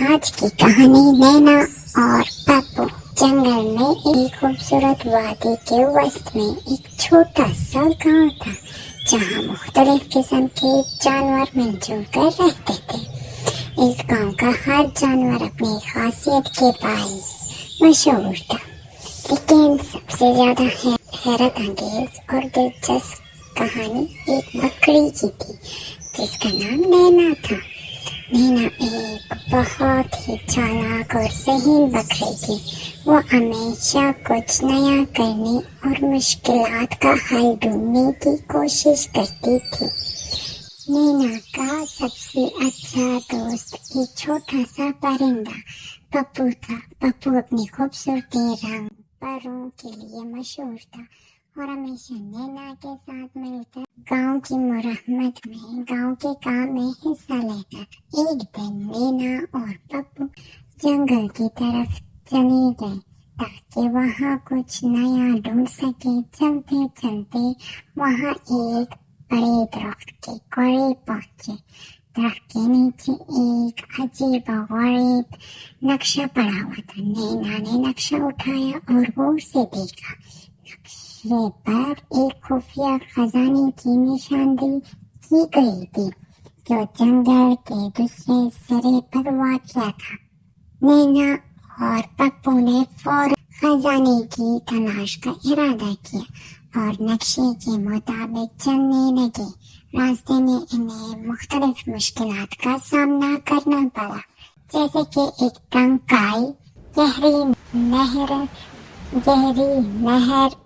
आज की कहानी नैना और पप्पू। जंगल में एक खूबसूरत वादी के वसत में एक छोटा सा गांव था जहां मुख्तलिफ किस्म के जानवर मिलजुल कर रहते थे। इस गांव का हर जानवर अपनी खासियत के बाइस मशहूर था, लेकिन सबसे ज्यादा हैरत अंगेज और दिलचस्प कहानी एक बकरी की थी जिसका नाम नैना था। नैना एक बहुत ही चालाक और ज़हीन बकरी थी। वो हमेशा कुछ नया करने और मुश्किलात का हल ढूंढने की कोशिश करती थी। नैना का सबसे अच्छा दोस्त एक छोटा सा परिंदा पप्पू था। पप्पू अपनी खूबसूरती, रंग, परों के लिए मशहूर था और हमेशा नैना के साथ मिलकर गांव की मरम्मत में, गांव के काम में हिस्सा लेता था। एक दिन नैना और पप्पू जंगल की तरफ चले गए ताकि वहां कुछ नया ढूंढ सके। चलते चलते वहां एक बड़े दरख्त के करीब पहुंचे। दरख्त के नीचे एक अजीब और गरीब नक्शा पड़ा हुआ था। नैना ने नक्शा उठाया और गौर से देखा। नक्शे पर एक खुफिया खजाने की निशानदेही की गई थी जो जंगल के दूसरे सिरे पर वाक़या था। नैना और पप्पू ने फौरन खजाने की तलाश का इरादा किया और नक्शे के मुताबिक चलने लगे। रास्ते में इन्हें मुख्तलिफ मुश्किलात का सामना करना पड़ा, जैसे कि एक तंग खाई, गहरी नहर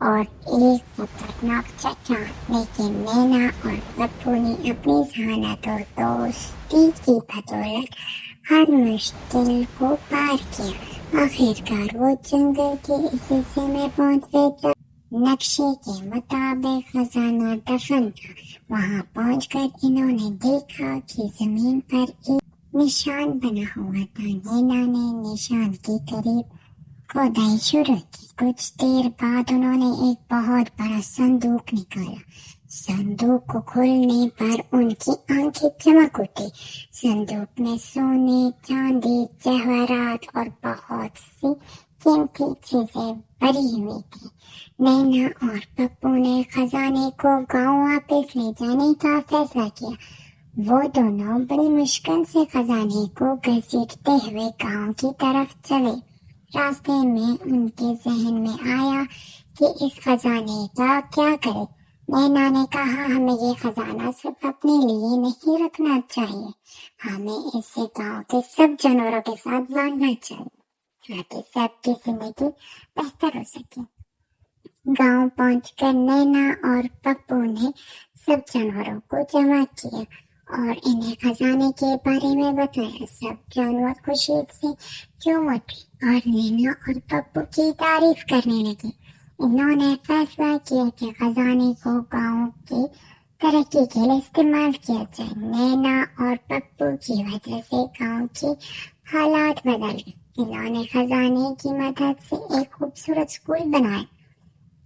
और एक खतरनाक चट्टान। लेकिन नैना और पप्पू ने अपनी जहानत और दोस्ती की बदौलत हर मुश्किल को पार किया। आखिरकार वो जंगल के इस हिस्से में पहुंचे जहाँ नक्शे के मुताबिक खजाना दफन था। वहां पहुंचकर इन्होंने देखा कि जमीन पर एक निशान बना हुआ था। नैना ने निशान के करीब खोदाई शुरू की। कुछ देर बाद उन्होंने एक बहुत बड़ा संदूक निकाला। संदूक को खोलने पर उनकी आंखें चमक उठी। संदूक में सोने, चांदी, जवाहरात और बहुत सी कीमती चीजें भरी हुई थी। नैना और पप्पू ने खजाने को गांव वापस ले जाने का फैसला किया। वो दोनों बड़ी मुश्किल से खजाने को घसीटते हुए गांव की तरफ चले। रास्ते में उनके जहन में आया कि इस खजाने का क्या करें। नैना ने कहा, हमें ये खजाना सिर्फ अपने लिए नहीं रखना चाहिए, हमें इसे गांव के सब जानवरों के साथ बांटना चाहिए ताकि सबकी जिंदगी बेहतर हो सके। गांव पहुंचकर नैना और पप्पू ने सब जानवरों को जमा किया और इन्हें खजाने के बारे में बताया। सब जानवर खुशी से झूम उठे और नैना और पप्पू की तारीफ करने लगे। इन्होंने फैसला किया कि खजाने को गांव की तरक्की के लिए इस्तेमाल किया जाए। नैना और पप्पू की वजह से गांव के हालात बदल गए। इन्होंने खजाने की मदद से एक खूबसूरत स्कूल बनाया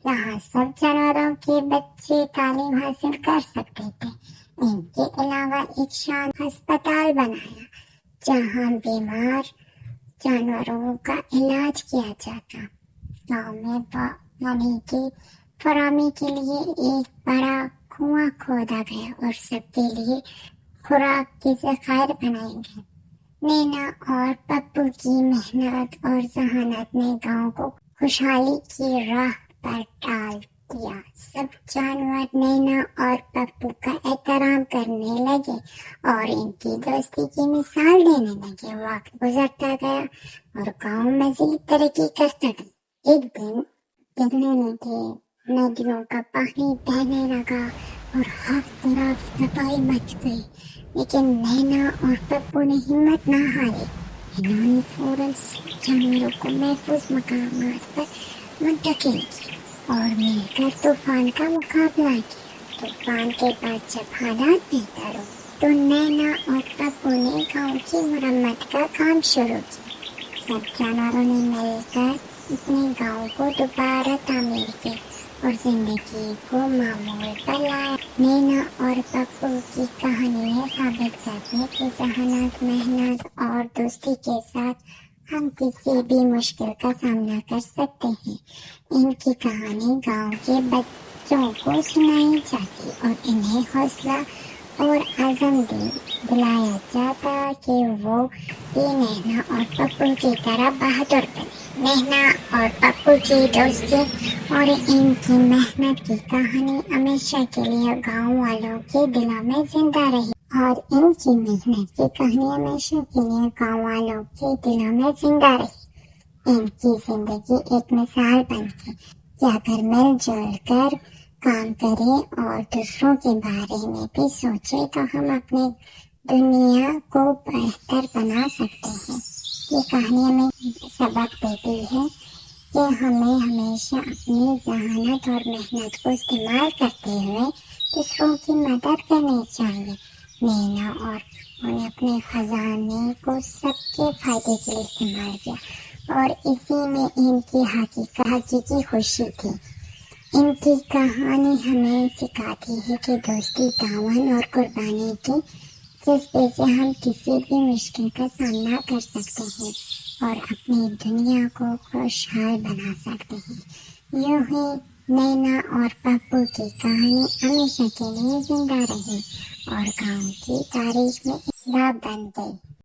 जहाँ सब जानवरों के बच्चे तालीम हासिल कर सकते थे। इनके अलावा एक शानदार अस्पताल बनाया जहाँ बीमार जानवरों का इलाज किया जाता। गांव में पानी की फराहमी के लिए एक बड़ा कुआं खोदा गया और सबके लिए खुराक के ज़खायर बनाए गए। नैना और पप्पू की मेहनत और जहानत ने गांव को खुशहाली की राह पर डाल दिया। सब जानवर नैना और पप्पू का एहतराम करने लगे और इनकी दोस्ती की मिसाल देने लगे। वक्त गुजरता गया और गांव मजीद तरक्की करता गया। एक दिन गिरने लगे, नदियों का पानी बहने लगा और हर तरफ तबाही मच गई। लेकिन नैना और पप्पू ने हिम्मत न हारी। इन्होंने फौरन जानवरों को महफूज मकामात पर मुंतकिल किया और मिलकर तूफान का मुकाबला किया। तूफान के बाद जब हालात बेहतर हो तो नैना और पप्पू ने गांव की मरम्मत का काम शुरू किया। सब जानवरों ने मिलकर अपने गांव को दोबारा तामीर की اور زندگی کو معمول پر لایا۔ نینا اور پپو کی کہانیاں ثابت کرتی ہیں کہ ذہانت، محنت اور دوستی کے ساتھ ہم کسی بھی مشکل کا سامنا کر سکتے ہیں۔ ان کی کہانی گاؤں کے بچوں کو سنائی جاتی اور انہیں حوصلہ اور عزم دلایا جاتا کہ وہ بھی نینا اور پپو کی طرح بہادر بنے۔ نینا اور پپو کی دوستی اور ان کی محنت کی کہانی ہمیشہ کے لیے گاؤں والوں کے دلوں میں زندہ رہی۔ اور ان کی محنت کی کہانی ہمیشہ کے لیے گاؤں والوں کے دلوں میں زندہ رہی۔ ان کی زندگی ایک مثال بن گئی کہ اگر مل جل کر کام کریں اور دوسروں کے بارے میں بھی سوچیں تو ہم اپنی دنیا کو بہتر بنا سکتے ہیں۔ یہ کہانی ہمیں سبق دیتی ہے کہ ہمیں ہمیشہ اپنی ذہانت اور محنت کو استعمال کرتے ہوئے دوسروں کی مدد کرنی چاہیے۔ نینا اور انہوں نے اپنے خزانے کو سب کے فائدے کے لیے استعمال کیا اور اسی میں ان کی حقیقی خوشی تھی۔ ان کی کہانی ہمیں سکھاتی ہے کہ دوستی، تعاون اور قربانی کی جذبے سے ہم کسی بھی مشکل کا سامنا کر سکتے ہیں اور اپنی دنیا کو خوشحال بنا سکتے ہیں۔ یوں ہی نینا اور پپو کی کہانی ہمیشہ کے لیے زندہ رہی اور گاؤں کی تاریخ میں ایک باب بن گئی۔